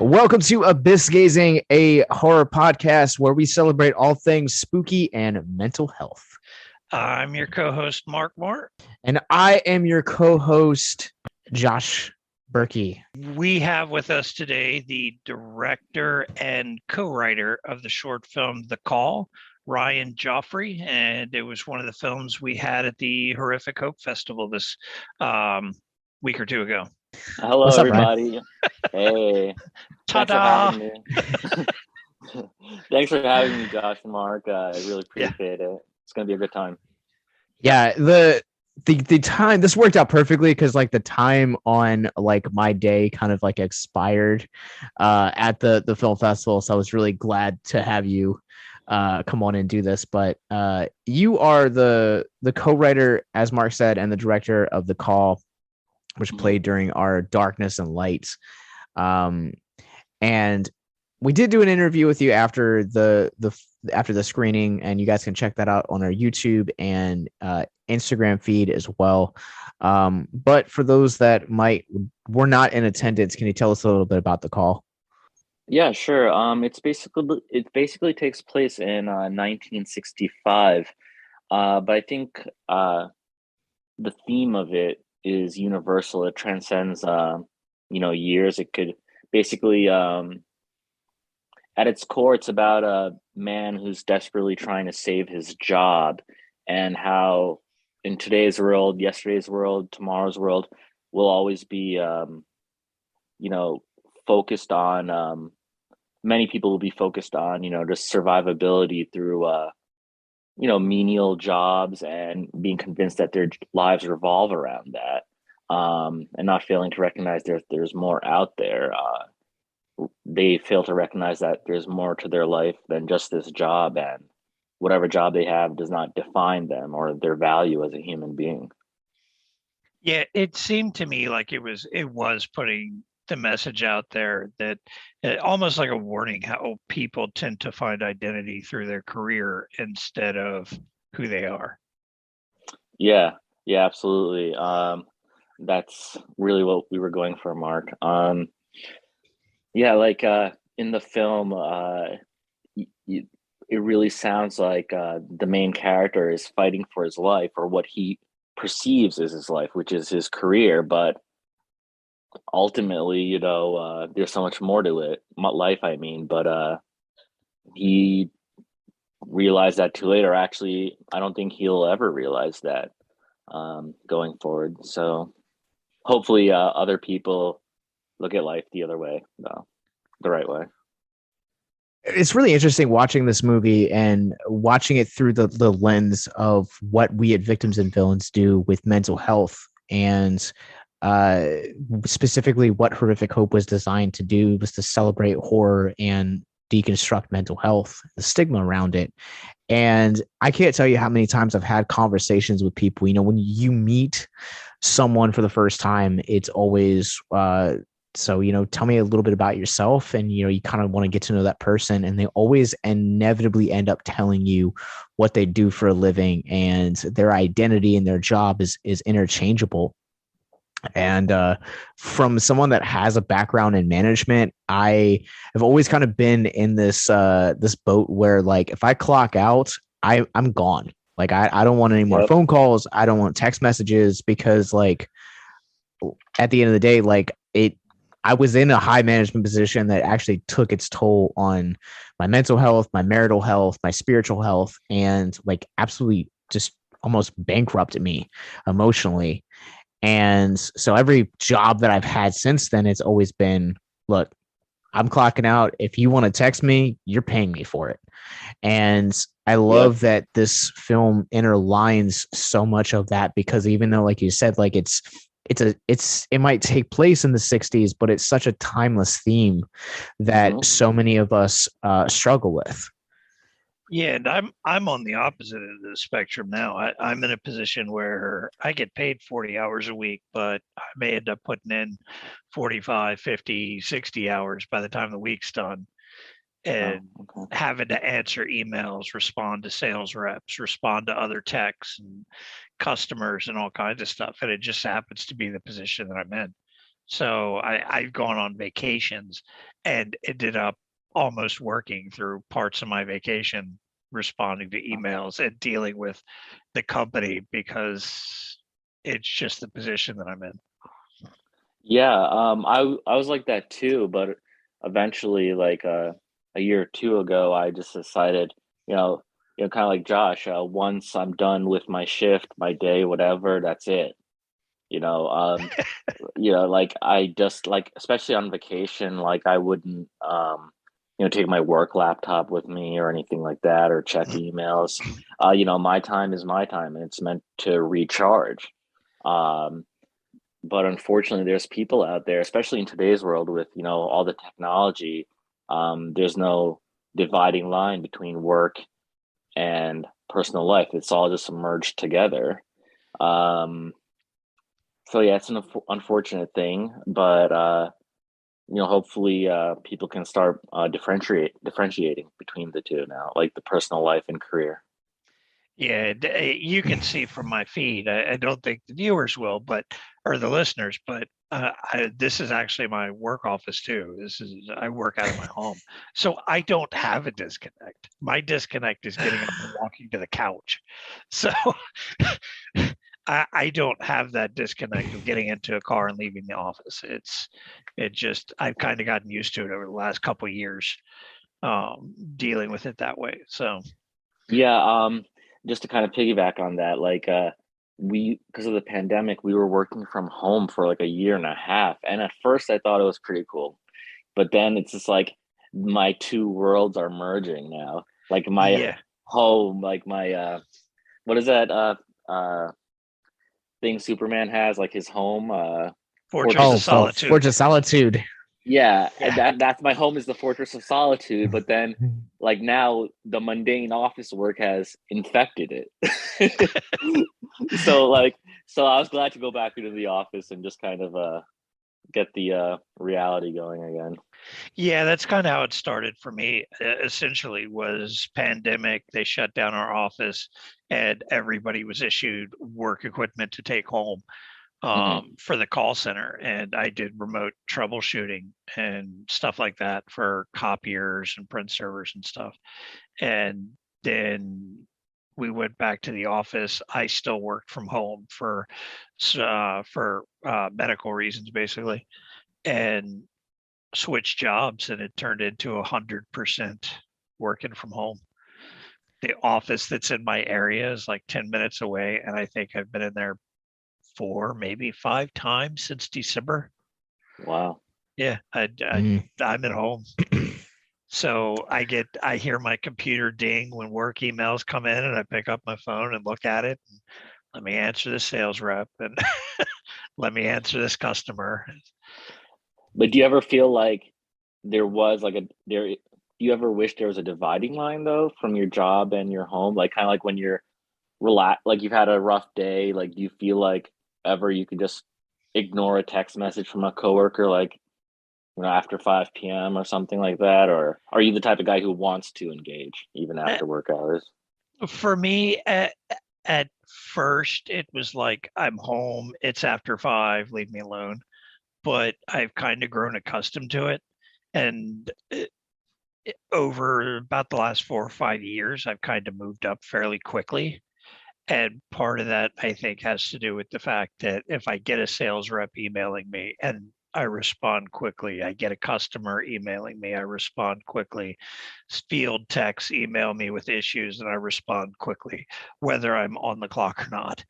Welcome to Abyss Gazing, a horror podcast where we celebrate all things spooky and mental health. I'm your co-host, Mark Moore. And I am your co-host, Josh Berkey. We have with us today the director and co-writer of the short film, The Call, Ryan-Jafri, and it was one of the films we had at the Horrific Hope Festival this week or two ago. Hello, What's up, everybody. Hey. Ta-da! Thanks for having me. Thanks for having me, Josh and Mark. I really appreciate it. It's going to be a good time. Yeah, the time, this worked out perfectly because like the time on like my day kind of like expired at the film festival. So I was really glad to have you come on and do this. But you are the co-writer, as Mark said, and the director of The Call, which played during our Darkness and Light. And we did do an interview with you after the screening, and you guys can check that out on our YouTube and Instagram feed as well. But for those that were not in attendance, can you tell us a little bit about The Call? Yeah, sure. It basically takes place in 1965. But I think the theme of it is universal. It transcends years. It could basically at its core, it's about a man who's desperately trying to save his job, and how in today's world, yesterday's world, tomorrow's world will always be focused on many people will be focused on just survivability through menial jobs, and being convinced that their lives revolve around that, and not failing to recognize there's more out there. They fail to recognize that there's more to their life than just this job, and whatever job they have does not define them or their value as a human being. Yeah, it seemed to me like it was putting the message out there that almost like a warning how people tend to find identity through their career instead of who they are. Yeah, absolutely. That's really what we were going for, Mark. In the film, it really sounds like the main character is fighting for his life, or what he perceives as his life, which is his career. But ultimately, there's so much more to it, life, I mean. But he realized that too late, or actually, I don't think he'll ever realize that going forward. So hopefully other people look at life the other way, though, the right way. It's really interesting watching this movie and watching it through the lens of what we at Victims and Villains do with mental health, and specifically what Horrific Hope was designed to do was to celebrate horror and deconstruct mental health, the stigma around it. And I can't tell you how many times I've had conversations with people. When you meet someone for the first time, it's always tell me a little bit about yourself, and you kind of want to get to know that person, and they always inevitably end up telling you what they do for a living, and their identity and their job is interchangeable. And from someone that has a background in management, I have always kind of been in this boat where, like, if I clock out, I'm gone. Like, I don't want any more phone calls. I don't want text messages, because, like, at the end of the day, like, I was in a high management position that actually took its toll on my mental health, my marital health, my spiritual health, and like absolutely just almost bankrupted me emotionally. And so every job that I've had since then, it's always been, look, I'm clocking out. If you want to text me, you're paying me for it. And I love that this film interlines so much of that, because even though, like you said, like it might take place in the 60s, but it's such a timeless theme that so many of us struggle with. Yeah, and I'm on the opposite end of the spectrum now. I'm in a position where I get paid 40 hours a week, but I may end up putting in 45, 50, 60 hours by the time the week's done. And having to answer emails, respond to sales reps, respond to other techs and customers and all kinds of stuff. And it just happens to be the position that I'm in. So I've gone on vacations and ended up almost working through parts of my vacation, responding to emails and dealing with the company because it's just the position that I'm in. Yeah, I was like that too, but eventually, like a year or two ago, I just decided, you know, kind of like Josh. Once I'm done with my shift, my day, whatever, that's it. You know, like I just like, especially on vacation, like I wouldn't, take my work laptop with me or anything like that, or check emails. My time is my time, and it's meant to recharge. Um, but unfortunately there's people out there, especially in today's world with all the technology. There's no dividing line between work and personal life. It's all just merged together. um, so yeah, it's an unfortunate thing, but hopefully people can start differentiating between the two now, like the personal life and career. Yeah, you can see from my feed. I don't think the viewers will, but or the listeners, but this is actually my work office too. I work out of my home, so I don't have a disconnect. My disconnect is getting up and walking to the couch. So I don't have that disconnect of getting into a car and leaving the office. It just I've kind of gotten used to it over the last couple of years, dealing with it that way. So Yeah, just to kind of piggyback on that, like we because of the pandemic, we were working from home for like a year and a half. And at first I thought it was pretty cool. But then it's just like my two worlds are merging now. Like my yeah, home, like my what is that uh thing Superman has, like his home, Fortress Fortress of of Oh, Sol. Forge Solitude. of Solitude. Yeah, and Yeah. that's my home, is the Fortress of Solitude, but then like now the mundane office work has infected it. so like so I was glad to go back into the office and just kind of get the reality going again. Yeah, that's kind of how it started for me. Essentially, was pandemic. They shut down our office, and everybody was issued work equipment to take home, Hmm. for the call center. And I did remote troubleshooting and stuff like that for copiers and print servers and stuff. And then we went back to the office. I still worked from home for medical reasons, basically, and switched jobs, and it turned into 100% working from home. The office that's in my area is like 10 minutes away, and I think I've been in there four, maybe five times since December. Wow. Yeah, Mm. I'm at home. So I hear my computer ding when work emails come in, and I pick up my phone and look at it. And let me answer the sales rep, and let me answer this customer. But do you ever feel like there was like a there do you ever wish there was a dividing line though from your job and your home? Like kind of like when you're like you've had a rough day, like do you feel like ever you could just ignore a text message from a coworker, like after 5 p.m. or something like that? Or are you the type of guy who wants to engage even Uh, after work hours? For me, at first, it was like, I'm home, it's after 5, leave me alone. But I've kind of grown accustomed to it. And over about the last 4 or 5 years, I've kind of moved up fairly quickly. And part of that, I think, has to do with the fact that if I get a sales rep emailing me and I respond quickly, I get a customer emailing me, I respond quickly. Field techs email me with issues and I respond quickly, whether I'm on the clock or not.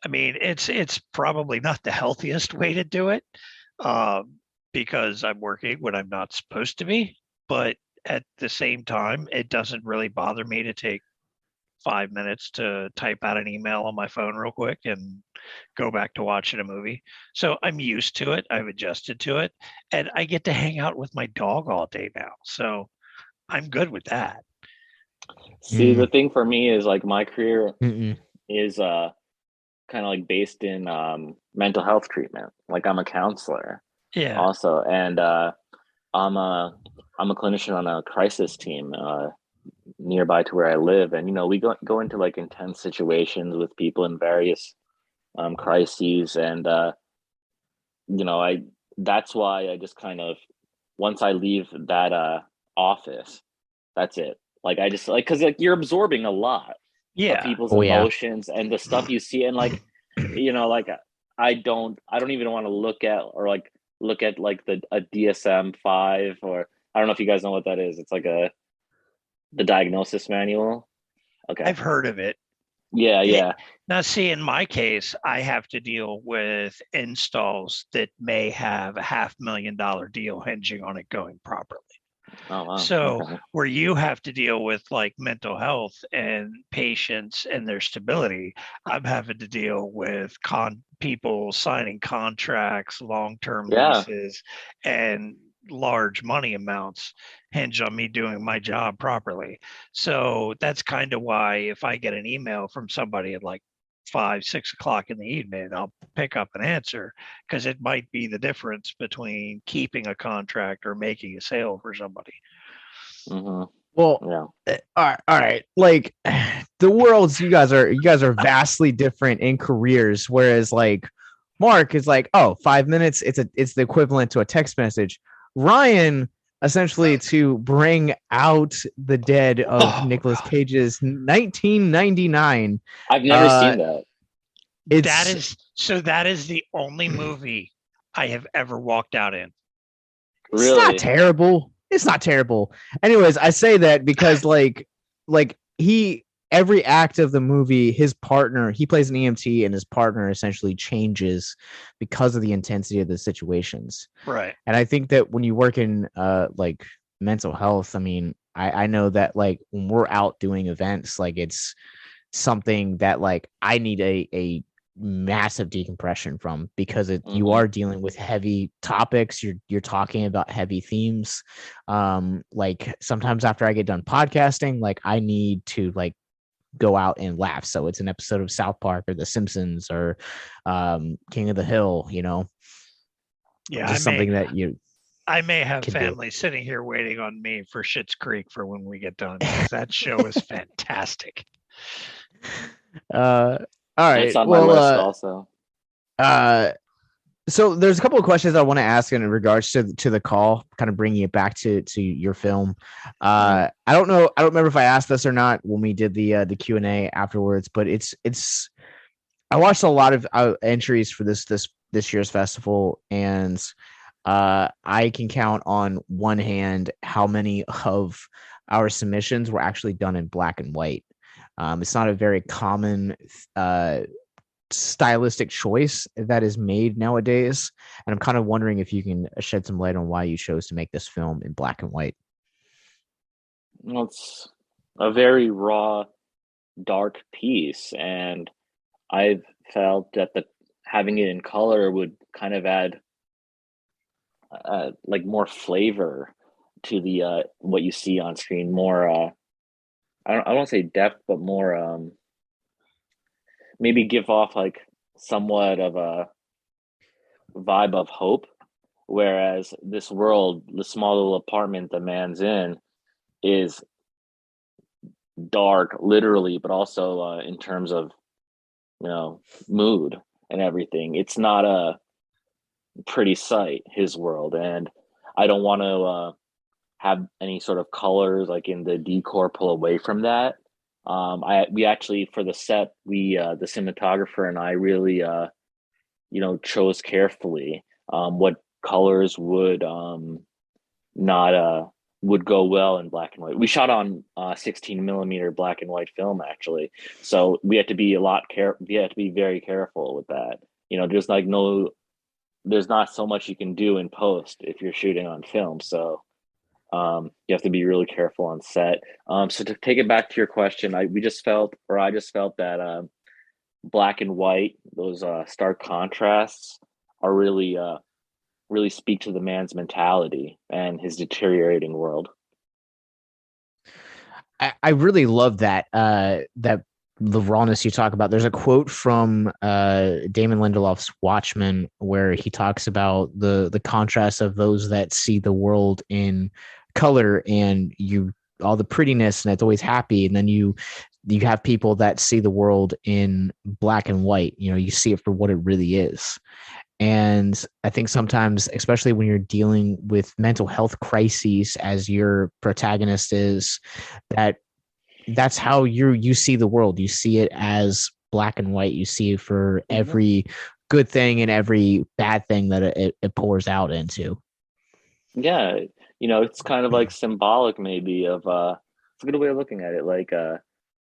I mean, it's probably not the healthiest way to do it, um, because I'm working when I'm not supposed to be. But at the same time, it doesn't really bother me to take 5 minutes to type out an email on my phone real quick and go back to watching a movie. So I'm used to it. I've adjusted to it, and I get to hang out with my dog all day now. So I'm good with that. See, the Mm. thing for me is like my career Mm-mm. is kind of like based in mental health treatment. Like I'm a counselor Yeah. also, and I'm a I'm a clinician on a crisis team nearby to where I live, and we go into like intense situations with people in various crises, and that's why I just kind of, once I leave that office, that's it. Like I just like, because like you're absorbing a lot of Yeah. people's Oh yeah. emotions and the stuff you see, and like like I don't even want to look at like a DSM-5, or I don't know if you guys know what that is. It's like the diagnosis manual. Okay. I've heard of it. Yeah, It, yeah. now, see, in my case, I have to deal with installs that may have $500,000 deal hinging on it going properly. Oh wow. So, Okay. where you have to deal with like mental health and patients and their stability, I'm having to deal with people signing contracts, long-term Yeah. leases, and large money amounts hinge on me doing my job properly. So that's kind of why if I get an email from somebody at like 5, 6 o'clock in the evening, I'll pick up and answer, because it might be the difference between keeping a contract or making a sale for somebody. Mm-hmm. Well, Yeah. all right. Like the worlds, you guys are vastly different in careers. Whereas like Mark is like, oh, 5 minutes. It's the equivalent to a text message. Ryan, essentially, to bring out the dead of Nicolas Cage's 1999. I've never seen that. That is the only movie I have ever walked out in. It's not Really? terrible. It's not terrible. Anyways, I say that because he every act of the movie, his partner, he plays an EMT and his partner essentially changes because of the intensity of the situations. Right. And I think that when you work in like mental health, I mean, I know that like when we're out doing events, like it's something that like I need a massive decompression from, because you Mm-hmm. are dealing with heavy topics, you're talking about heavy themes. Like sometimes after I get done podcasting, like I need to like go out and laugh, so it's an episode of South Park or The Simpsons or King of the Hill, Yeah, just something that you I may have can do. family sitting here waiting on me for Schitt's Creek for when we get done, because that show is fantastic. All It's right, on my well list also. uh so there's a couple of questions I want to ask in regards to the call, kind of bringing it back to your film. Mm. I don't know. I don't remember if I asked this or not when we did the Q&A afterwards, but it's I watched a lot of entries for this year's festival, and I can count on one hand how many of our submissions were actually done in black and white. It's not a very common stylistic choice that is made nowadays, and I'm kind of wondering if you can shed some light on why you chose to make this film in black and white. Well, it's a very raw, dark piece, and I've felt that the having it in color would kind of add like more flavor to the what you see on screen. More, I don't want to say depth, but more maybe give off like somewhat of a vibe of hope. Whereas this world, the small little apartment the man's in, is dark, literally, but also in terms of mood and everything. It's not a pretty sight, his world, and I don't want to have any sort of colors like in the decor pull away from that. We actually, for the set, the cinematographer and I really chose carefully what colors not would go well in black and white. We shot on 16 millimeter black and white film actually, so we had to be we had to be very careful with that. There's not so much you can do in post if you're shooting on film, so you have to be really careful on set. So to take it back to your question, I just felt that black and white, those stark contrasts, are really speak to the man's mentality and his deteriorating world. I really love that that the rawness you talk about. There's a quote from Damon Lindelof's Watchmen where he talks about the contrast of those that see the world in color and all the prettiness and it's always happy, and then you have people that see the world in black and white. You see it for what it really is. And I think sometimes, especially when you're dealing with mental health crises as your protagonist is, that's how you see the world. You see it as black and white. You see it for every good thing and every bad thing that it pours out into. Yeah, it's kind of like symbolic maybe of it's a good way of looking at it, like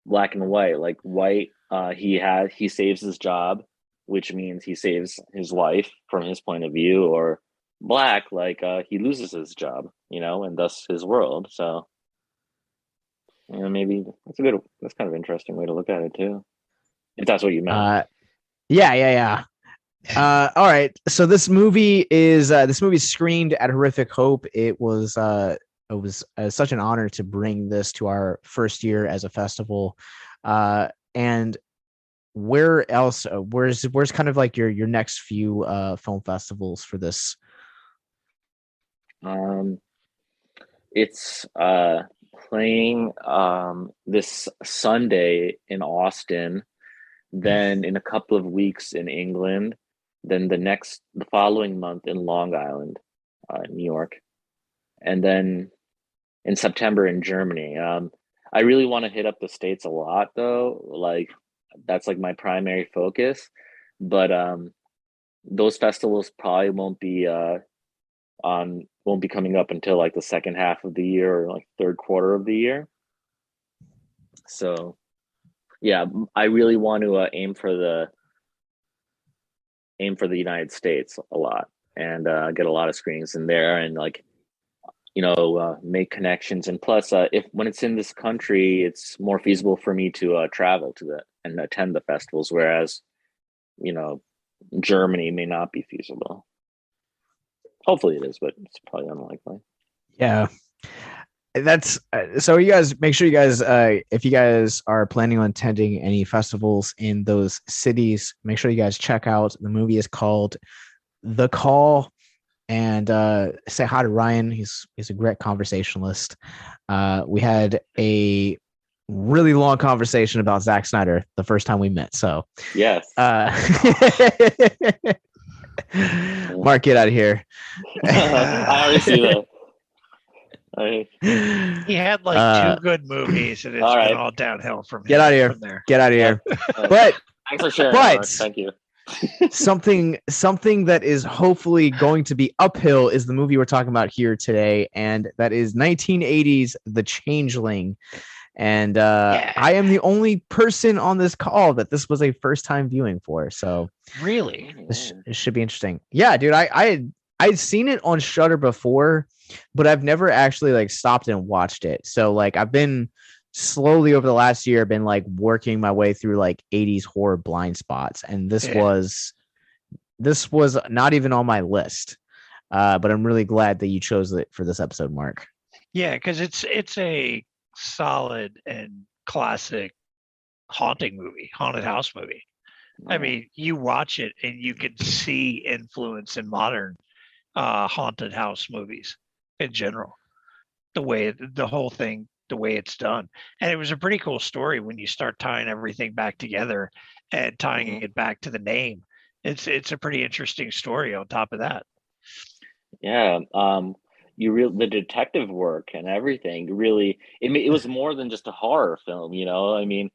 black and white. Like white, he saves his job, which means he saves his wife from his point of view, or black, like he loses his job, and thus his world. So maybe that's kind of interesting way to look at it too, if that's what you meant. Yeah. All right. So this movie is screened at Horrific Hope. It was such an honor to bring this to our first year as a festival. And where else? Where's kind of like your next few film festivals for this? It's playing this Sunday in Austin, then in a couple of weeks in England, then the following month in Long Island, New York, and then in September in Germany. I really want to hit up the States a lot though. Like that's like my primary focus, but those festivals probably won't be coming up until like the second half of the year, or like third quarter of the year. So yeah, I really want to aim for the United States a lot, and get a lot of screenings in there, and like make connections. And plus, if when it's in this country, it's more feasible for me to travel to and attend the festivals, whereas Germany may not be feasible. Hopefully it is, but it's probably unlikely. Yeah. That's so you guys make sure you guys if you guys are planning on attending any festivals in those cities, make sure you guys check out the movie. Is called The Call, and say hi to Ryan. He's a great conversationalist. We had a really long conversation about Zack Snyder the first time we met, so yes. Mark, get out of here. I already see that. He had like 2 good movies, and it's been all downhill from Get out of here. From there. Get out of here. But thanks for sharing. But thank you. something that is hopefully going to be uphill is the movie we're talking about here today, and that is 1980's The Changeling. And I am the only person on this call that this was a first time viewing for. So really, it should be interesting. Yeah, dude, I'd seen it on Shudder before, but I've never actually like stopped and watched it. So like I've been slowly over the last year, been like working my way through like 80s horror blind spots, and this was not even on my list. But I'm really glad that you chose it for this episode, Mark. Yeah, because it's a solid and classic haunted house movie. I mean, you watch it and you can see influence in modern haunted house movies in general. The whole thing, the way it's done. And it was a pretty cool story when you start tying everything back together and tying it back to the name. It's a pretty interesting story on top of that. Yeah. The detective work and everything really, it was more than just a horror film, I mean,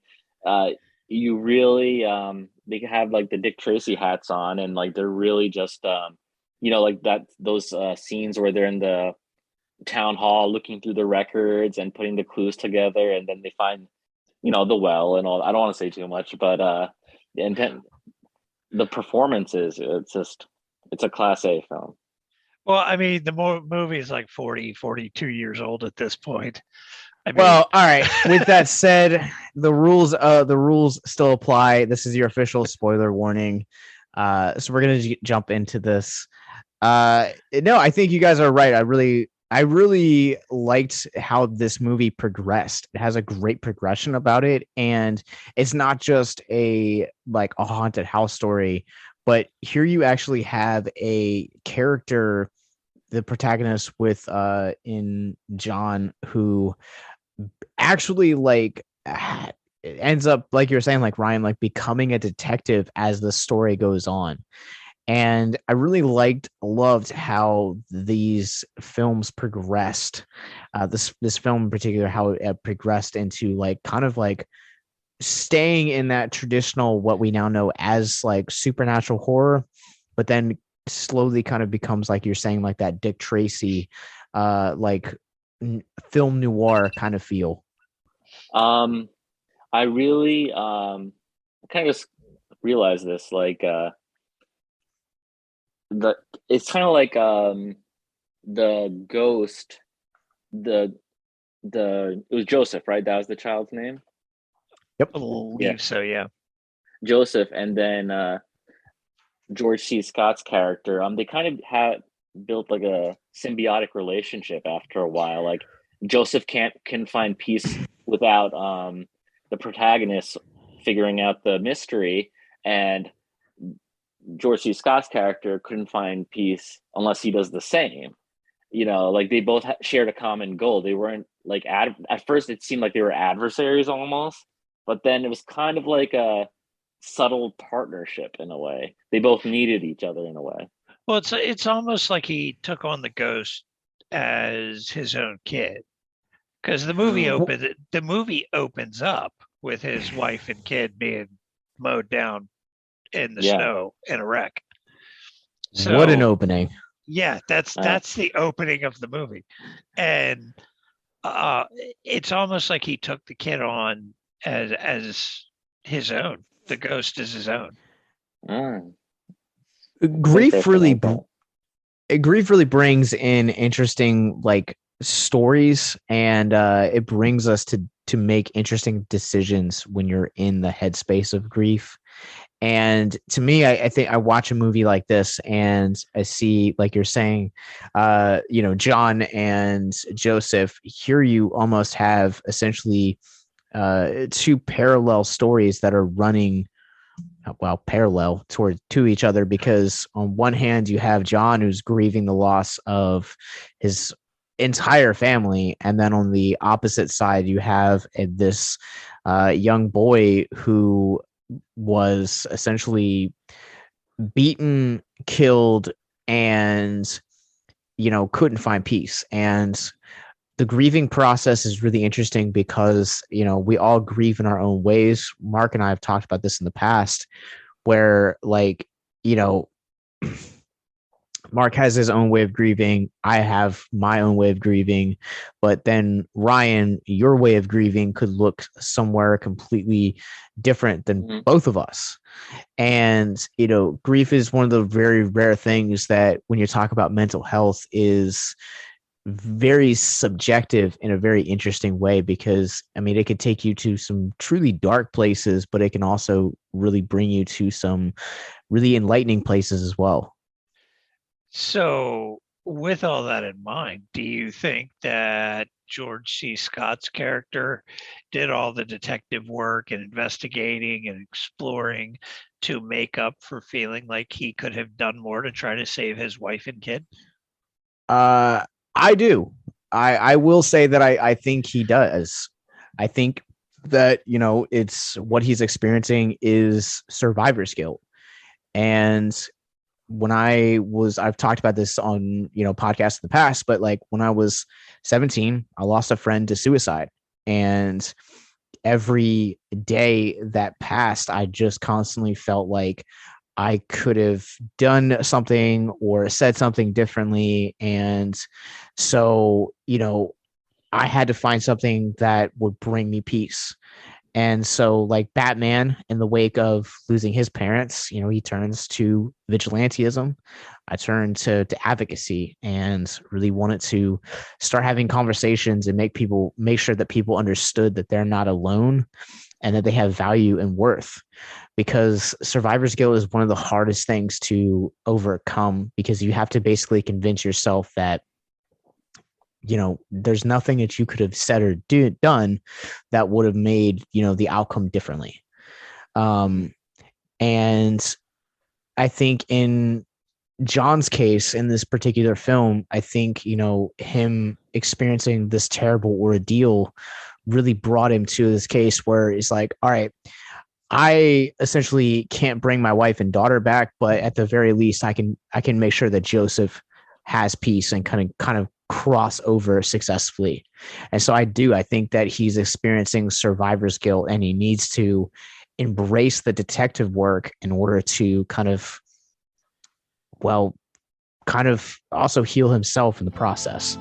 you really, they have like the Dick Tracy hats on, and like they're really just like those scenes where they're in the town hall looking through the records and putting the clues together, and then they find the well and all. I don't want to say too much, but and then the performances, it's a class A film. Well, I mean, the movie is like 42 years old at this point. I mean, well, all right. With that said, the rules still apply. This is your official spoiler warning. So we're gonna jump into this. No, I think you guys are right. I really liked how this movie progressed. It has a great progression about it, and it's not just a haunted house story, but here you actually have a character, the protagonist with in John, who actually ends up, like you're saying, like Ryan, like becoming a detective as the story goes on. And I really loved how these films progressed. This film in particular, how it progressed into like kind of like staying in that traditional what we now know as like supernatural horror, but then slowly kind of becomes, like you're saying, like that Dick Tracy, like film noir kind of feel. I really kind of realized this, like the it's kind of like the ghost, the it was Joseph, right? That was the child's name. Yep. Believe so, yeah. Joseph, and then George C. Scott's character. They kind of had built like a symbiotic relationship after a while. Like Joseph can find peace without the protagonist figuring out the mystery, and George C. Scott's character couldn't find peace unless he does the same. Like they both shared a common goal. They weren't like at first it seemed like they were adversaries almost, but then it was kind of like a subtle partnership in a way. They both needed each other in a way. Well, it's almost like he took on the ghost as his own kid, because the movie opens up with his wife and kid being mowed down in the snow in a wreck. So, what an opening! Yeah, that's the opening of the movie, and it's almost like he took the kid on as his own. The ghost is his own. Grief really brings in interesting like stories, and it brings us to make interesting decisions when you're in the headspace of grief. And to me, I think I watch a movie like this and I see, like you're saying, John and Joseph, here you almost have essentially two parallel stories that are running parallel to each other, because on one hand you have John, who's grieving the loss of his entire family, and then on the opposite side you have this young boy who was essentially beaten, killed, and couldn't find peace. And the grieving process is really interesting because we all grieve in our own ways. Mark and I have talked about this in the past, where Mark has his own way of grieving. I have my own way of grieving. But then, Ryan, your way of grieving could look somewhere completely different than both of us. And, grief is one of the very rare things that when you talk about mental health is very subjective in a very interesting way, because, it could take you to some truly dark places, but it can also really bring you to some really enlightening places as well. So, with all that in mind, do you think that George C. Scott's character did all the detective work and investigating and exploring to make up for feeling like he could have done more to try to save his wife and kid? I do. I will say that I think he does. I think that, it's what he's experiencing is survivor's guilt. And I've talked about this on, podcasts in the past, but like when I was 17, I lost a friend to suicide. And every day that passed, I just constantly felt like I could have done something or said something differently. And so, I had to find something that would bring me peace. And so, like Batman, in the wake of losing his parents, he turns to vigilantism. I turned to advocacy and really wanted to start having conversations and make sure that people understood that they're not alone and that they have value and worth. Because survivor's guilt is one of the hardest things to overcome, because you have to basically convince yourself that there's nothing that you could have said or done that would have made, the outcome differently. And I think in John's case, in this particular film, I think, him experiencing this terrible ordeal really brought him to this case where it's like, all right, I essentially can't bring my wife and daughter back, but at the very least, I can make sure that Joseph has peace and kind of cross over successfully. And so I think that he's experiencing survivor's guilt, and he needs to embrace the detective work in order to kind of also heal himself in the process.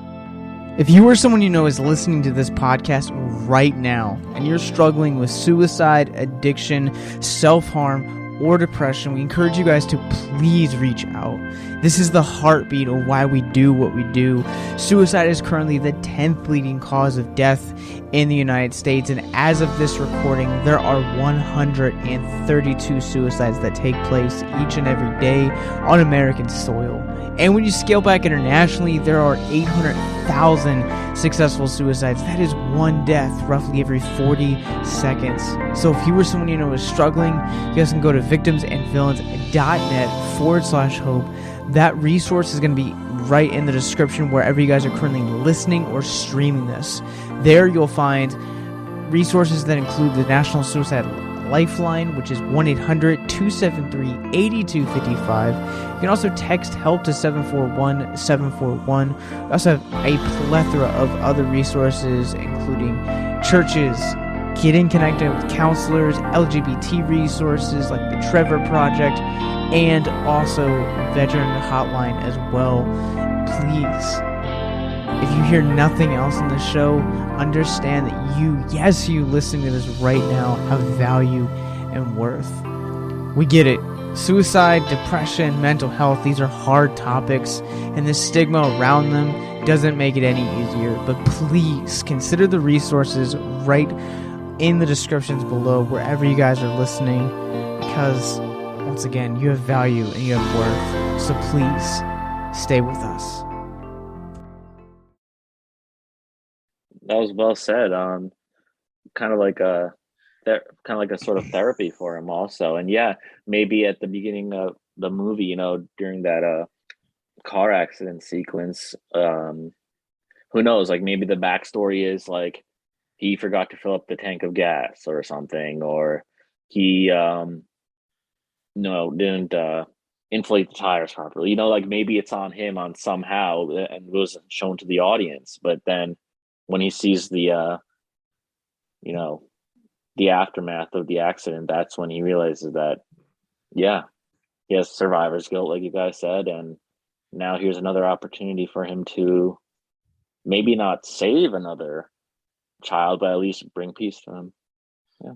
If you or someone you know is listening to this podcast right now and you're struggling with suicide, addiction, self-harm, or depression, we encourage you guys to please reach out. This is the heartbeat of why we do what we do. Suicide is currently the 10th leading cause of death in the United States, and as of this recording, there are 132 suicides that take place each and every day on American soil. And when you scale back internationally, there are 800,000 successful suicides. That is one death roughly every 40 seconds. So if you or someone you know is struggling, you guys can go to victimsandvillains.net/hope. That resource is going to be right in the description wherever you guys are currently listening or streaming this. There you'll find resources that include the National Suicide Lifeline, which is 1-800-273-8255. You can also text HELP to 741-741. We also have a plethora of other resources, including churches, getting connected with counselors, LGBT resources like the Trevor Project, and also veteran hotline as well. Please, if you hear nothing else in the show, understand that you listening to this right now, have value and worth. We get it. Suicide, depression, mental health, these are hard topics, and the stigma around them doesn't make it any easier. But please consider the resources right in the descriptions below, wherever you guys are listening, because once again, you have value and you have worth. So please stay with us. That was well said. Kind of like a sort of therapy for him also. And yeah, maybe at the beginning of the movie, you know, during that car accident sequence, who knows? Like maybe the backstory is like he forgot to fill up the tank of gas or something, or he didn't inflate the tires properly. You know, like maybe it's on him on somehow, and it was shown to the audience. But then when he sees the the aftermath of the accident, that's when he realizes that, yeah, he has survivor's guilt, like you guys said, and now here's another opportunity for him to maybe not save another child, but at least bring peace to him. Yeah.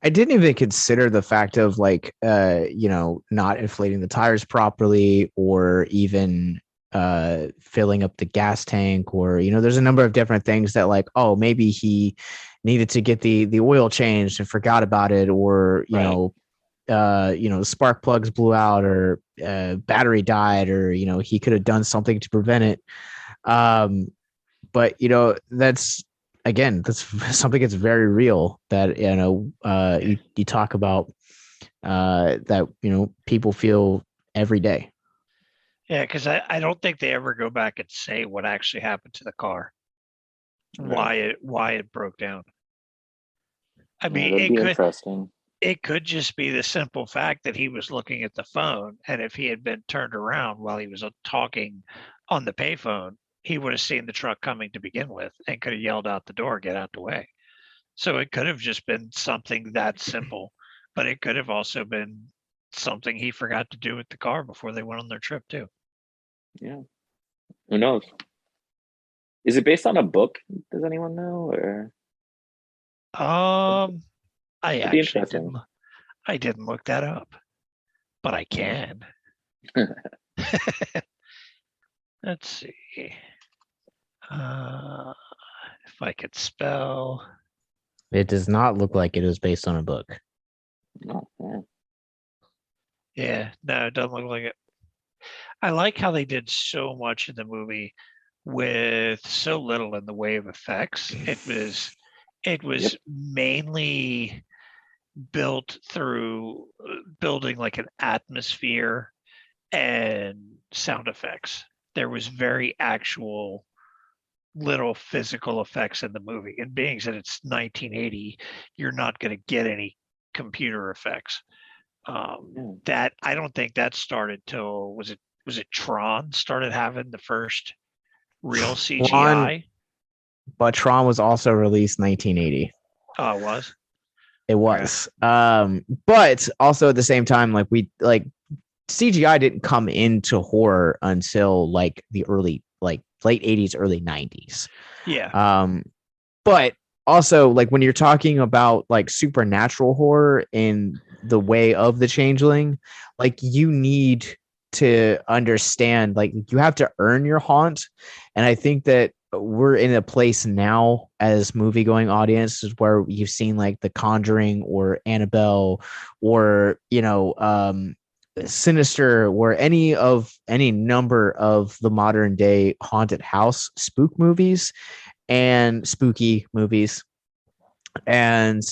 I didn't even consider the fact of like, not inflating the tires properly, or even filling up the gas tank, or, there's a number of different things that like, oh, maybe he needed to get the oil changed and forgot about it, or, spark plugs blew out, or battery died, or, he could have done something to prevent it. But, that's something that's very real, that, you talk about, that, people feel every day. Yeah, because I don't think they ever go back and say what actually happened to the car, why it broke down. I mean, interesting. It could just be the simple fact that he was looking at the phone, and if he had been turned around while he was talking on the payphone, he would have seen the truck coming to begin with and could have yelled out the door, "Get out the way." So it could have just been something that simple, but it could have also been something he forgot to do with the car before they went on their trip too. Yeah. Who knows? Is it based on a book? Does anyone know? Or I didn't look that up, but I can. Let's see. If I could spell. It does not look like it is based on a book. Oh, yeah. Yeah, no, it doesn't look like it. I like how they did so much in the movie with so little in the way of effects. It was mainly built through building like an atmosphere and sound effects. There was very actual little physical effects in the movie. And being that it's 1980, you're not going to get any computer effects. That I don't think that started till was it Tron started having the first real CGI. But Tron was also released 1980. Oh, it was. It was. But also at the same time, like CGI didn't come into horror until like the late 80s, early 90s. Yeah. But also like when you're talking about like supernatural horror in the way of the Changeling, like you need to understand, like you have to earn your haunt. And I think that we're in a place now as movie going audiences where you've seen like The Conjuring or Annabelle or, Sinister or any number of the modern day haunted house spook movies and spooky movies. And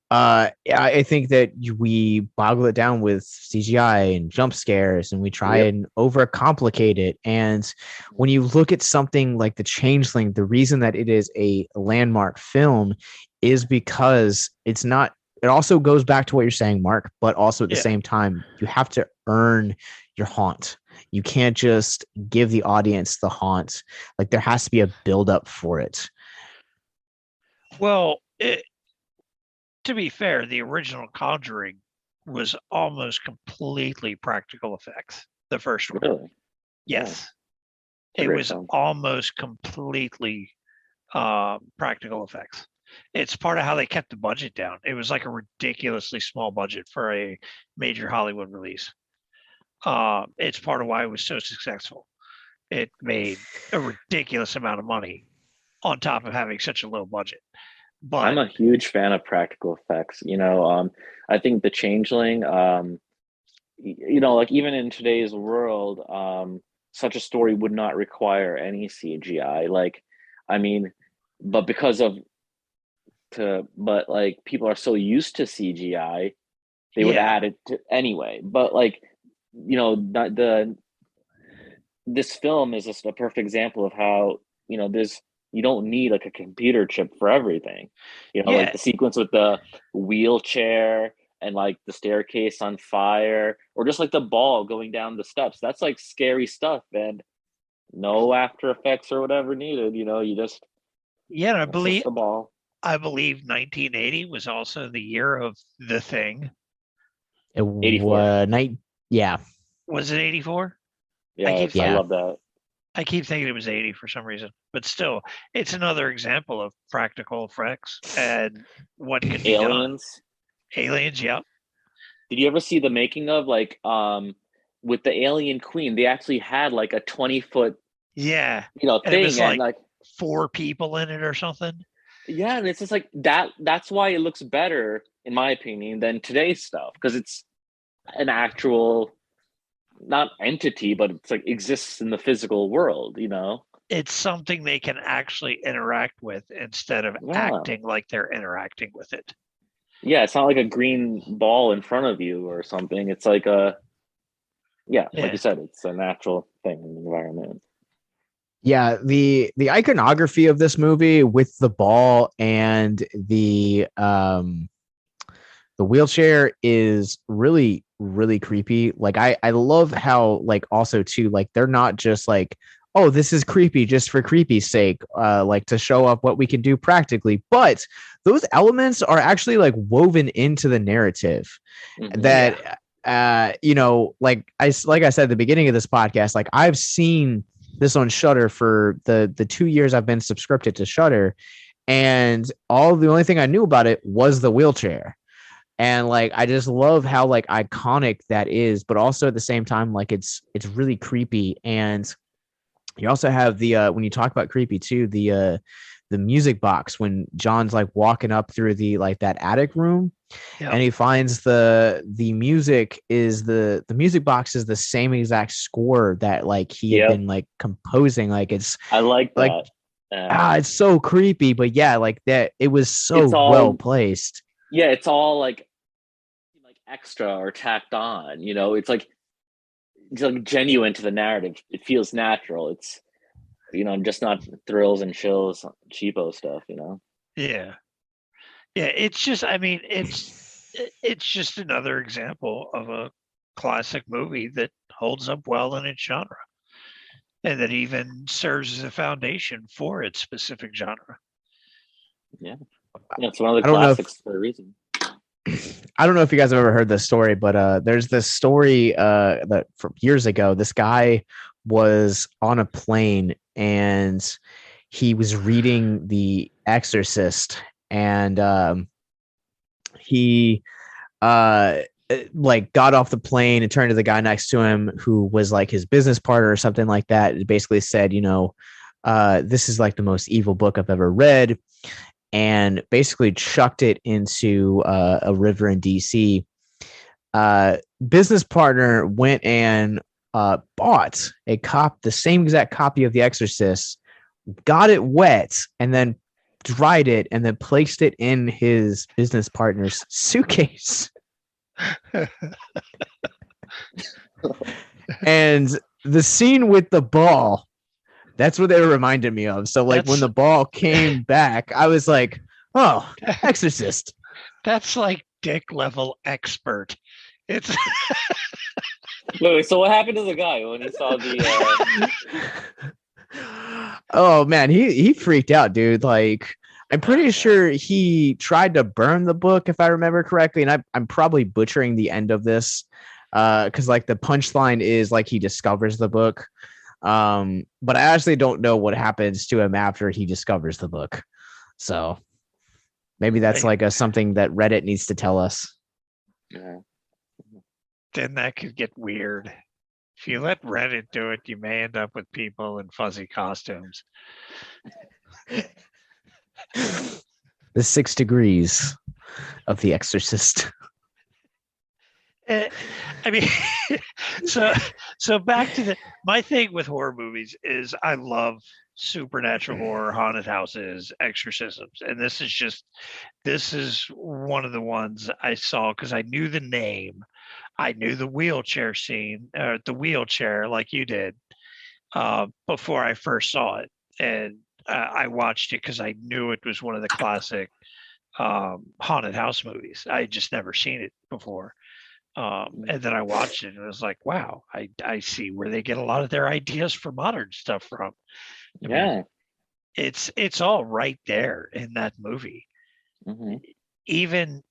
I think that we boggle it down with CGI and jump scares, and we try and overcomplicate it. And when you look at something like The Changeling, the reason that it is a landmark film is because it's not. It also goes back to what you're saying, Mark, but also at the same time, you have to earn your haunt. You can't just give the audience the haunt. Like there has to be a build up for it. Well, to be fair, the original Conjuring was almost completely practical effects. The first one. Really? Yes. Yeah. It was almost completely practical effects. It's part of how they kept the budget down. It was like a ridiculously small budget for a major Hollywood release. It's part of why it was so successful. It made a ridiculous amount of money on top of having such a low budget. But I'm a huge fan of practical effects. I think The Changeling, like even in today's world, such a story would not require any CGI. But people are so used to CGI, they would add it to anyway. But this film is just a perfect example of how you don't need like a computer chip for everything. Like the sequence with the wheelchair and like the staircase on fire, or just like the ball going down the steps. That's like scary stuff, and no After Effects or whatever needed. You just and I believe the ball. 1980 was also the year of The Thing. It was Was it 84? Yeah, I love that. I keep thinking it was 80 for some reason, but still, it's another example of practical effects and what can be done. Aliens, yeah. Did you ever see the making of with the alien queen? They actually had like a 20-foot thing, and it was like 4 people in it or something. Yeah, and it's just like that. That's why it looks better, in my opinion, than today's stuff, because it's an actual, not entity, but it's like exists in the physical world. It's something they can actually interact with instead of acting like they're interacting with it. Yeah, it's not like a green ball in front of you or something. It's like like you said, it's a natural thing in the environment. Yeah, the iconography of this movie with the ball and the wheelchair is really, really creepy. Like I love how like also too, like they're not just like, oh, this is creepy just for creepy's sake, like to show up what we can do practically, but those elements are actually like woven into the narrative. That like I said at the beginning of this podcast, like I've seen this on Shudder for the 2 years I've been subscribed to Shudder, and the only thing I knew about it was the wheelchair. And like I just love how like iconic that is, but also at the same time, like it's really creepy. And you also have the when you talk about creepy too, the music box when John's like walking up through the like that attic room, and he finds the music is the music box is the same exact score that like he had been like composing. Like I like that. It's so creepy, but yeah, like that it was so well placed. Yeah, it's all like extra or tacked on. It's like genuine to the narrative. It feels natural. It's just not thrills and chills, cheapo stuff. Yeah, it's just, I mean, it's just another example of a classic movie that holds up well in its genre, and that even serves as a foundation for its specific genre. Yeah, it's one of the I don't know if classics for a reason. I don't know if you guys have ever heard this story, but there's this story that from years ago, this guy was on a plane and he was reading The Exorcist, and he like got off the plane and turned to the guy next to him who was like his business partner or something like that. It basically said, this is like the most evil book I've ever read, and basically chucked it into a river in DC. Business partner went and bought the same exact copy of The Exorcist, got it wet, and then dried it, and then placed it in his business partner's suitcase. And the scene with the ball, that's what they reminded me of. So like when the ball came back, I was like, oh, Exorcist. That's like dick level expert. It's Wait, so what happened to the guy when he saw the Oh man, he freaked out, dude. Like, I'm pretty sure he tried to burn the book, if I remember correctly, and I'm probably butchering the end of this, because like the punchline is like he discovers the book, but I actually don't know what happens to him after he discovers the book. So maybe that's like something that Reddit needs to tell us. Yeah. Then that could get weird. If you let Reddit do it, you may end up with people in fuzzy costumes. The 6 degrees of The Exorcist. I mean, so back to my thing with horror movies is I love supernatural horror, haunted houses, exorcisms, and this is one of the ones I saw because I knew the name. I knew the wheelchair scene, the wheelchair, like you did, before I first saw it, and I watched it because I knew it was one of the classic haunted house movies. I had just never seen it before, and then I watched it, and it was like, wow, I see where they get a lot of their ideas for modern stuff from. I mean, it's all right there in that movie. Mm-hmm. Even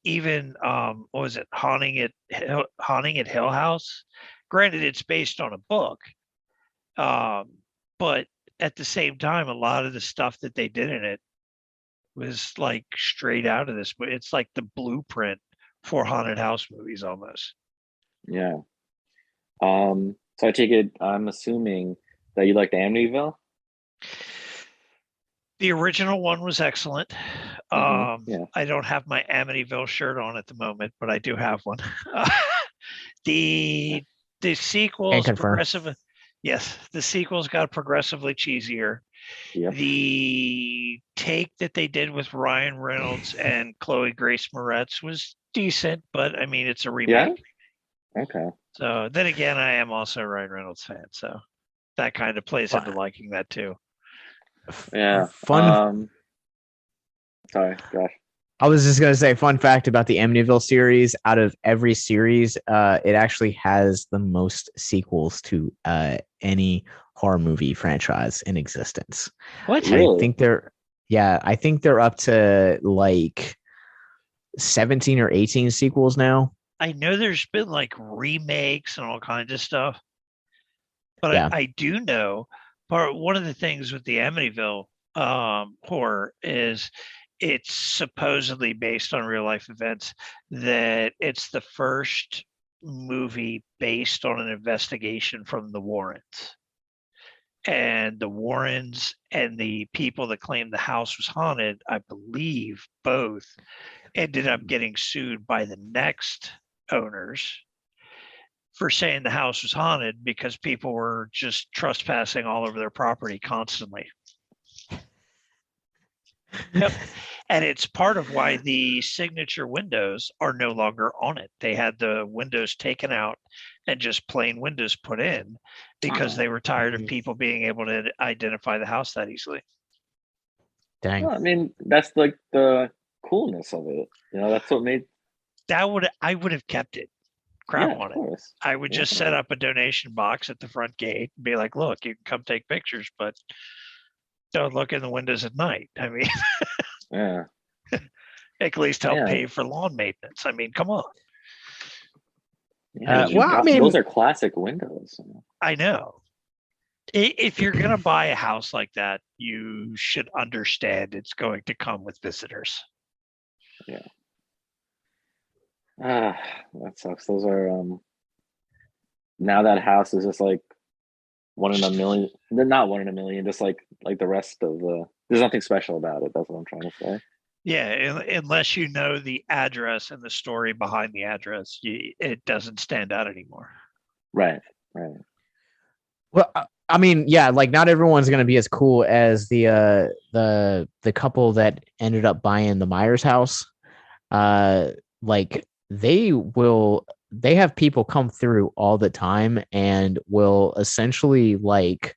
what was it, Haunting at Hill House? Granted, it's based on a book, but at the same time, a lot of the stuff that they did in it was like straight out of this. It's like the blueprint for haunted house movies almost. Yeah. So I take it, I'm assuming that you like the Amityville? The original one was excellent. Yeah. I don't have my Amityville shirt on at the moment, but I do have one. The sequels progressive. Yes, the sequels got progressively cheesier. Yep. The take that they did with Ryan Reynolds and Chloe Grace Moretz was decent, but I mean, it's a remake. Yeah? Okay. So then again, I am also a Ryan Reynolds fan, so that kind of plays into liking that too. Yeah. Sorry, gosh. I was just going to say, fun fact about the Amityville series, out of every series, it actually has the most sequels to any horror movie franchise in existence. What? Really? I think they're up to like 17 or 18 sequels now. I know there's been like remakes and all kinds of stuff, but yeah. I do know one of the things with the Amityville horror is it's supposedly based on real life events, that it's the first movie based on an investigation from the Warrens. And the Warrens and the people that claimed the house was haunted, I believe both ended up getting sued by the next owners for saying the house was haunted because people were just trespassing all over their property constantly. Yep. And it's part of why the signature windows are no longer on it. They had the windows taken out and just plain windows put in because they were tired of people being able to identify the house that easily. Dang. Well, I mean, that's like the coolness of it. You know, that's what made I would have kept it. Crap Yeah, on of it. course. I would just set up a donation box at the front gate and be like, look, you can come take pictures, but don't look in the windows at night. I mean, Yeah. at least help Yeah. pay for lawn maintenance. I mean, come on. Yeah, well, I mean, those are classic windows. I know. If you're going to buy a house like that, you should understand it's going to come with visitors. Yeah. That sucks. Those are now that house is just like 1 in a million. They're not 1 in a million, just like the rest of the. There's nothing special about it. That's what I'm trying to say. Yeah, unless you know the address and the story behind the address, it doesn't stand out anymore. Right. Well, I mean, yeah, like not everyone's gonna be as cool as the couple that ended up buying the Myers house. Like they have people come through all the time and will essentially like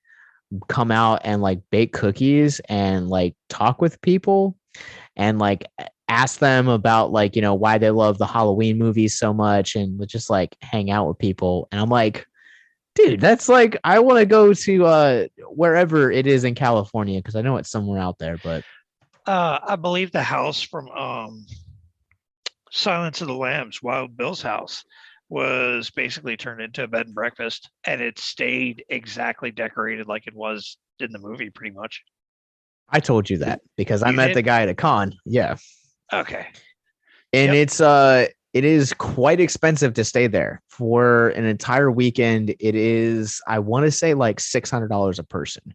come out and like bake cookies and like talk with people and like ask them about like, why they love the Halloween movies so much and just like hang out with people. And I'm like, dude, that's like, I want to go to wherever it is in California because I know it's somewhere out there, but I believe the house from Silence of the Lambs, Wild Bill's house, was basically turned into a bed and breakfast, and it stayed exactly decorated like it was in the movie, pretty much. I told you that because I You met did? the guy at a con. Yeah. Okay. And Yep. it is quite expensive to stay there for an entire weekend. It is, I want to say like $600 a person.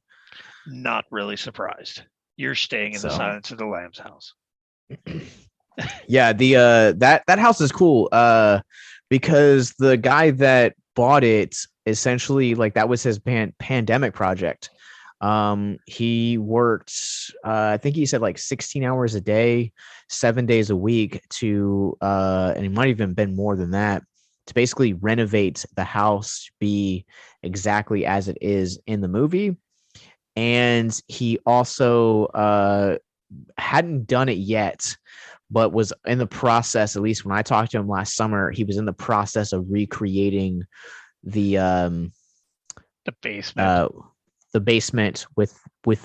Not really surprised. You're staying in the Silence of the Lambs house. Yeah, that house is cool because the guy that bought it essentially like that was his pandemic project. He worked I think he said like 16 hours a day, 7 days a week to and it might even been more than that to basically renovate the house to be exactly as it is in the movie. And he also hadn't done it yet, but was in the process, at least when I talked to him last summer, he was in the process of recreating the basement. The basement with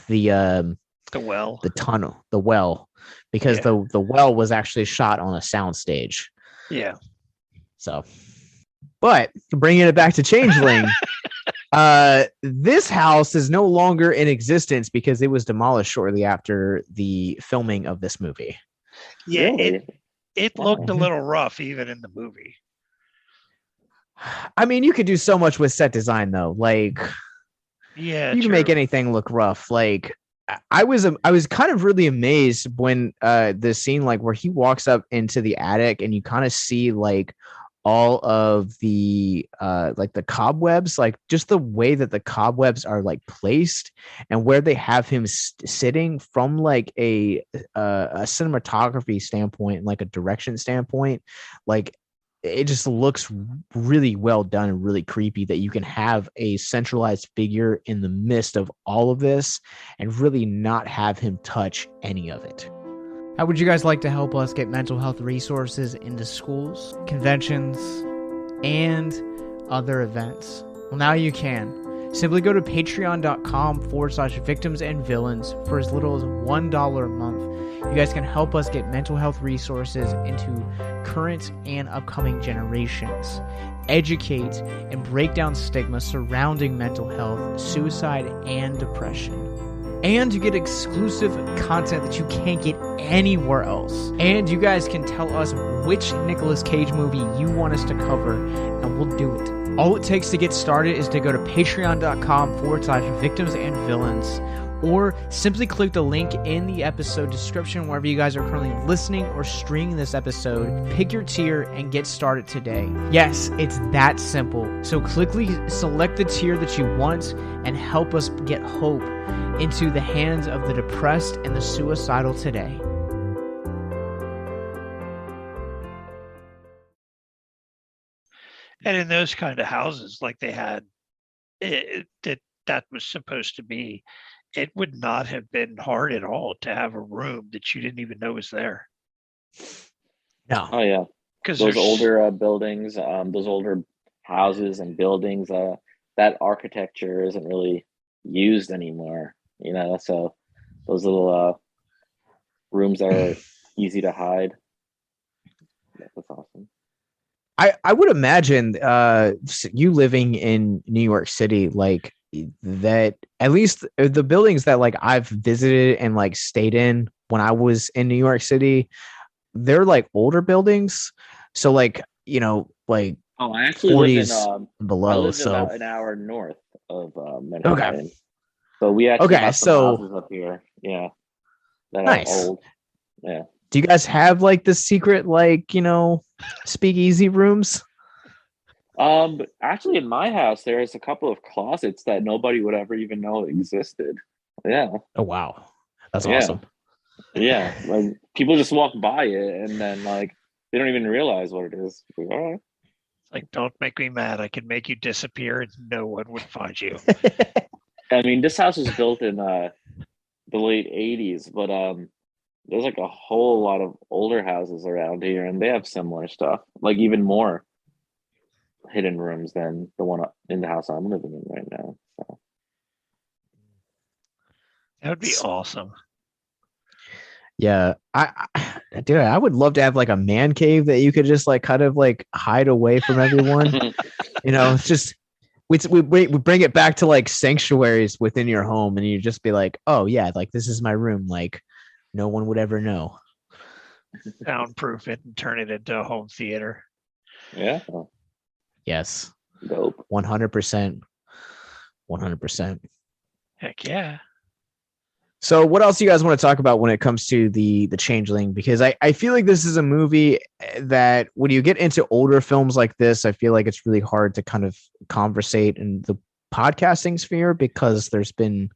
the well, the tunnel, the well, because the well was actually shot on a soundstage. Yeah. So, but bringing it back to Changeling, this house is no longer in existence because it was demolished shortly after the filming of this movie. Yeah, Really? it looked a little rough even in the movie. I mean, you could do so much with set design though. Like, yeah, you can make anything look rough. Like, I was kind of really amazed when the scene like where he walks up into the attic and you kind of see like all of the like the cobwebs, like just the way that the cobwebs are like placed and where they have him sitting from like a cinematography standpoint, like a direction standpoint, like it just looks really well done and really creepy that you can have a centralized figure in the midst of all of this and really not have him touch any of it. How would you guys like to help us get mental health resources into schools, conventions, and other events? Well, now you can. Simply go to patreon.com/victims and villains for as little as $1 a month. You guys can help us get mental health resources into current and upcoming generations, educate and break down stigma surrounding mental health, suicide, and depression. And you get exclusive content that you can't get anywhere else. And you guys can tell us which Nicolas Cage movie you want us to cover, and we'll do it. All it takes to get started is to go to patreon.com/victims and villains, or simply click the link in the episode description wherever you guys are currently listening or streaming this episode. Pick your tier and get started today. Yes, it's that simple. So quickly select the tier that you want and help us get hope into the hands of the depressed and the suicidal today. And in those kind of houses, like they had, that was supposed to be, it would not have been hard at all to have a room that you didn't even know was there. No. Oh yeah. because those older buildings, those older houses and buildings, that architecture isn't really used anymore. So those little rooms are easy to hide. That's awesome. I would imagine you living in New York City, like that, at least the buildings that like I've visited and like stayed in when I was in New York City, they're like older buildings. So like, like I actually 40s live in below. I live So about an hour north of Manhattan. okay. So we actually have some so houses up here, that nice. are old. Yeah. Do you guys have like the secret, like, speakeasy rooms? Actually in my house there's a couple of closets that nobody would ever even know existed. Yeah. Oh wow. That's Yeah. awesome. Yeah. Like people just walk by it and then like they don't even realize what it is. Like, all right. Like, don't make me mad. I can make you disappear and no one would find you. I mean, this house was built in the late 80s, but there's like a whole lot of older houses around here and they have similar stuff, like even more hidden rooms than the one in the house I'm living in right now. So That would be awesome. Yeah, I would love to have like a man cave that you could just like kind of like hide away from everyone. It's just we bring it back to like sanctuaries within your home, and you just be like, oh yeah, like this is my room, like no one would ever know. Soundproof it and turn it into a home theater. Yeah. Yes. Dope. 100%. 100%. Heck yeah. So what else do you guys want to talk about when it comes to the Changeling? Because I feel like this is a movie that when you get into older films like this, I feel like it's really hard to kind of conversate in the podcasting sphere because there's been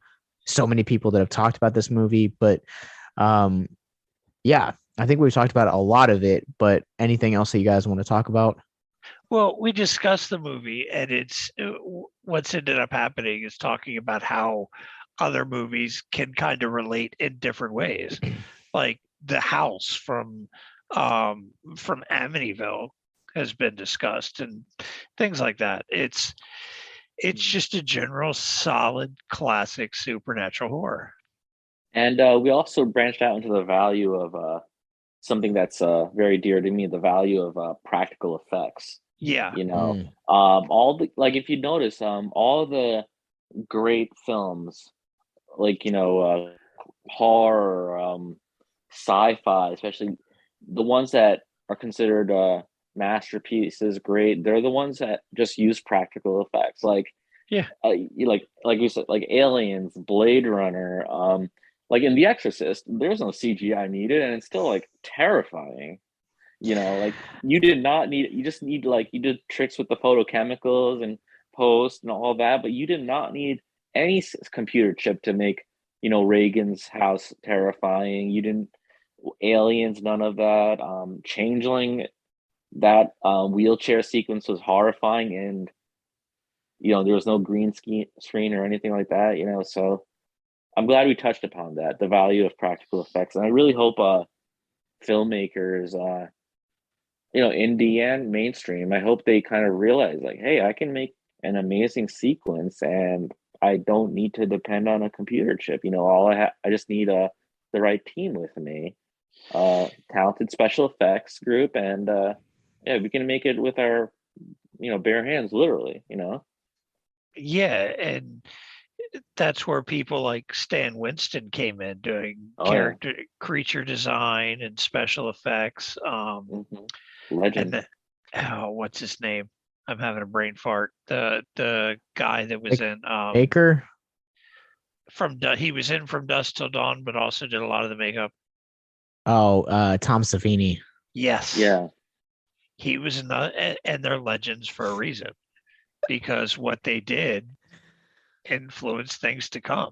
so many people that have talked about this movie. But yeah, I think we've talked about a lot of it, but anything else that you guys want to talk about? Well, we discussed the movie, and it's what's ended up happening is talking about how other movies can kind of relate in different ways, like The House from Amityville has been discussed, and things like that. It's just a general solid classic supernatural horror. And we also branched out into the value of something that's very dear to me, the value of practical effects. Yeah. All the, like, if you notice, all the great films, like, horror, sci-fi, especially the ones that are considered masterpieces, great, they're the ones that just use practical effects. Like, like you said, like Aliens, Blade Runner, like in The Exorcist, there's no CGI needed, and it's still like terrifying. Like you did not need, you just need, like, you did tricks with the photochemicals and post and all that, but you did not need any computer chip to make, Reagan's house terrifying. You didn't, Aliens, none of that. Changeling, that wheelchair sequence was horrifying, and there was no green screen or anything like that. So I'm glad we touched upon that, the value of practical effects, and I really hope filmmakers, indie and mainstream, I hope they kind of realize, like, hey, I can make an amazing sequence and I don't need to depend on a computer chip. I just need the right team with me, talented special effects group, and we can make it with our bare hands, literally. Yeah, and that's where people like Stan Winston came in, doing creature design and special effects. Legend. And what's his name? I'm having a brain fart. The guy that was in Baker. He was in From Dusk Till Dawn, but also did a lot of the makeup. Oh, Tom Savini. Yes. Yeah. He was in and they're legends for a reason, because what they did influenced things to come.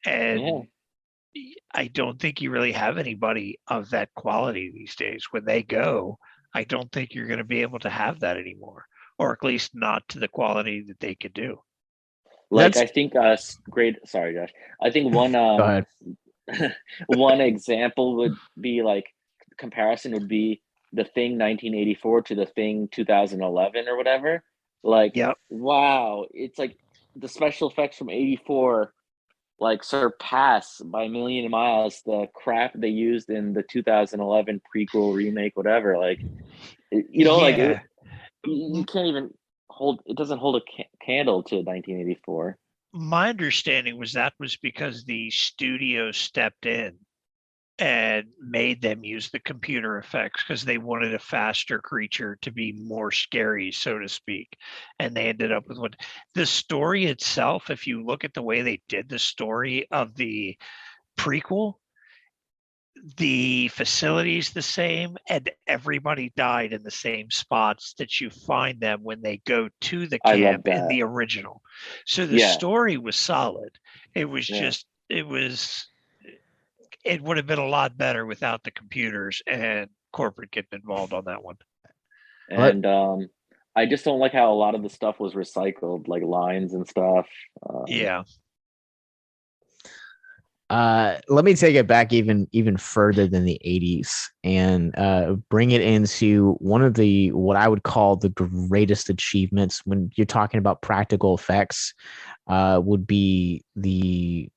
And I don't think you really have anybody of that quality these days. When they go, I don't think you're going to be able to have that anymore, or at least not to the quality that they could do. Like, I think great. Sorry, Josh. I think one Go ahead. one example would be, like, comparison would be The Thing 1984 to The Thing 2011 or whatever. Like, Yep. wow, it's like the special effects from 84 like surpass by a million miles the crap they used in the 2011 prequel, remake, whatever. Like, like Yeah. you can't even hold, it doesn't hold a candle to 1984. My understanding was that was because the studio stepped in and made them use the computer effects because they wanted a faster creature to be more scary, so to speak. And they ended up with what the story itself, if you look at the way they did the story of the prequel, the facility's the same and everybody died in the same spots that you find them when they go to the camp in the original. So the story was solid. It was just, it would have been a lot better without the computers and corporate getting involved on that one. And I just don't like how a lot of the stuff was recycled, like lines and stuff. Yeah. Let me take it back even further than the 80s and bring it into one of the what I would call the greatest achievements when you're talking about practical effects would be the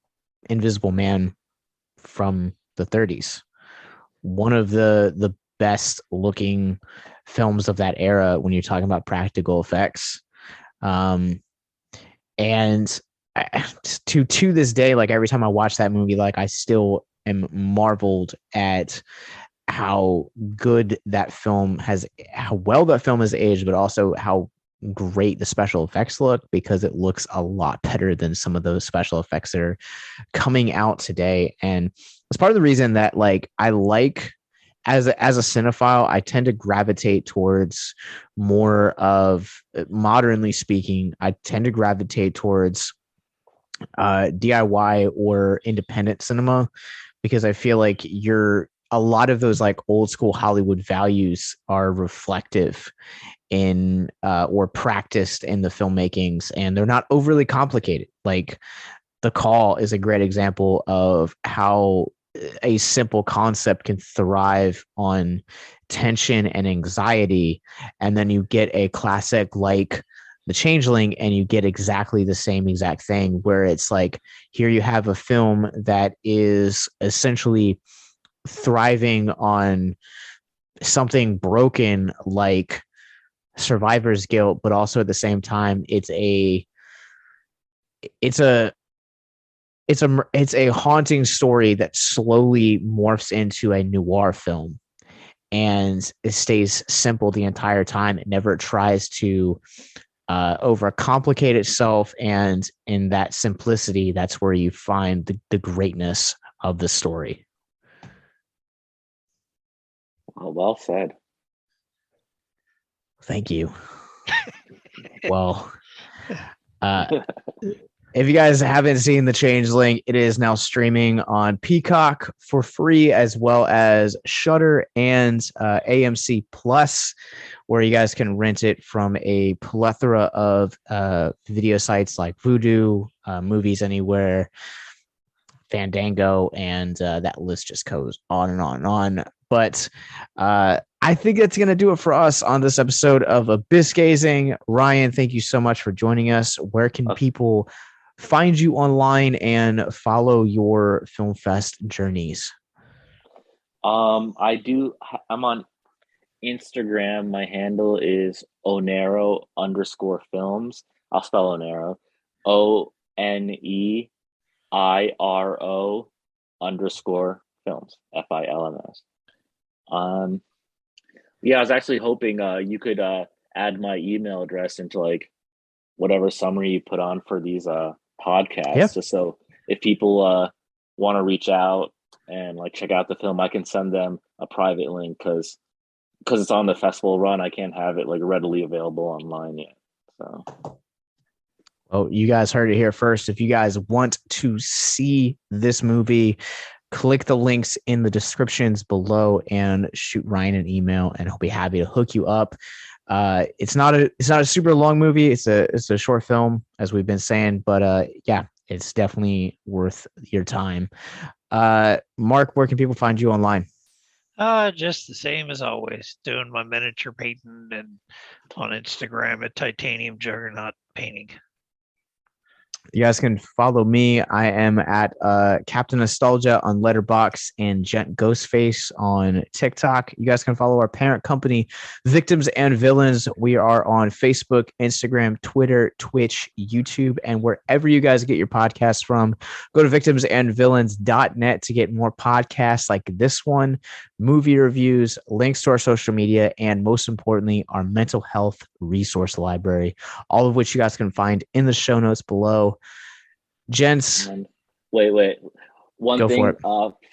Invisible Man from the 30s. One of the best looking films of that era when you're talking about practical effects. And to this day, like every time I watch that movie, like I still am marveled at how good that film has, how well that film has aged, but also how great the special effects look, because it looks a lot better than some of those special effects that are coming out today. And it's part of the reason that like I like as a cinephile, I tend to gravitate towards more of, modernly speaking, I tend to gravitate towards DIY or independent cinema, because I feel like a lot of those like old school Hollywood values are reflective in or practiced in the filmmakings, and they're not overly complicated. Like The Call is a great example of how a simple concept can thrive on tension and anxiety, and then you get a classic like The Changeling and you get exactly the same exact thing, where it's like, here you have a film that is essentially thriving on something broken like survivor's guilt, but also at the same time it's a haunting story that slowly morphs into a noir film, and it stays simple the entire time. It never tries to overcomplicate itself, and in that simplicity, that's where you find the greatness of the story. Well said. Thank you. Well, if you guys haven't seen The Changeling, it is now streaming on Peacock for free, as well as Shudder and AMC Plus, where you guys can rent it from a plethora of video sites like Vudu, Movies Anywhere, Fandango, and that list just goes on and on and on. But I think that's going to do it for us on this episode of Abyss Gazing. Ryan, thank you so much for joining us. Where can people find you online and follow your film fest journeys? I'm on Instagram. My handle is Onero_films. I'll spell Onero. ONEIRO_films. FILMS. I was actually hoping you could add my email address into like whatever summary you put on for these podcasts, just so if people want to reach out and like check out the film, I can send them a private link, because it's on the festival run. I can't have it like readily available online yet. So, well, you guys heard it here first. If you guys want to see this movie, click the links in the descriptions below and shoot Ryan an email, and he'll be happy to hook you up. It's not a super long movie. It's a short film, as we've been saying, but it's definitely worth your time. Mark, where can people find you online? Just the same as always. Doing my miniature painting and on Instagram at Titanium Juggernaut Painting. You guys can follow me. I am at Captain Nostalgia on Letterboxd and Gent Ghostface on TikTok. You guys can follow our parent company, Victims and Villains. We are on Facebook, Instagram, Twitter, Twitch, YouTube, and wherever you guys get your podcasts from. Go to victimsandvillains.net to get more podcasts like this one, movie reviews, links to our social media, and most importantly, our mental health resource library, all of which you guys can find in the show notes below. Gents, wait. One Go thing, for it.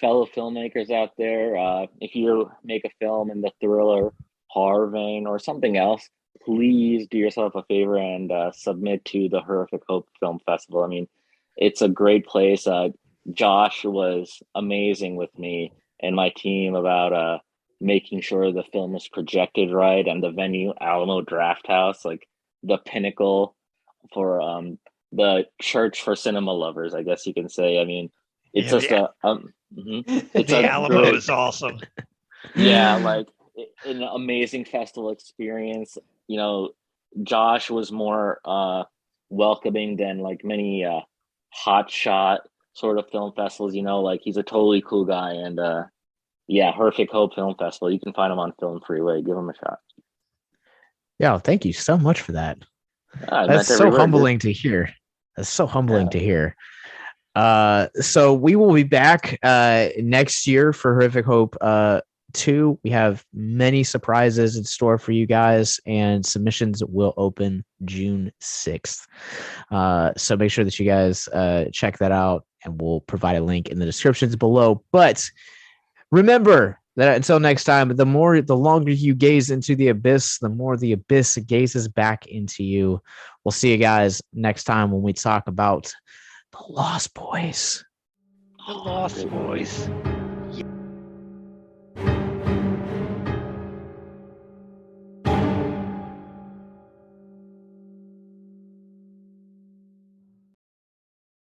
fellow filmmakers out there, if you make a film in the thriller, horror vein, or something else, please do yourself a favor and submit to the Horrific Hope Film Festival. I mean, it's a great place. Josh was amazing with me and my team about making sure the film was projected right, and the venue, Alamo Drafthouse, like the pinnacle for the church for cinema lovers, I guess you can say. I mean, it's just it's the a Alamo great, is awesome. yeah, like an amazing festival experience. You know, Josh was more welcoming than like many hot shot sort of film festivals. You know, like he's a totally cool guy, and yeah, Horrific Hope Film Festival. You can find him on Film Freeway. Give him a shot. Yeah, thank you so much for that. I That's meant so every word, humbling to hear. That's so humbling to hear. So we will be back next year for Horrific Hope 2. We have many surprises in store for you guys, and submissions will open June 6th. So make sure that you guys check that out, and we'll provide a link in the descriptions below. But remember that until next time, the longer you gaze into the abyss, the more the abyss gazes back into you. We'll see you guys next time when we talk about the Lost Boys. The Lost Boys.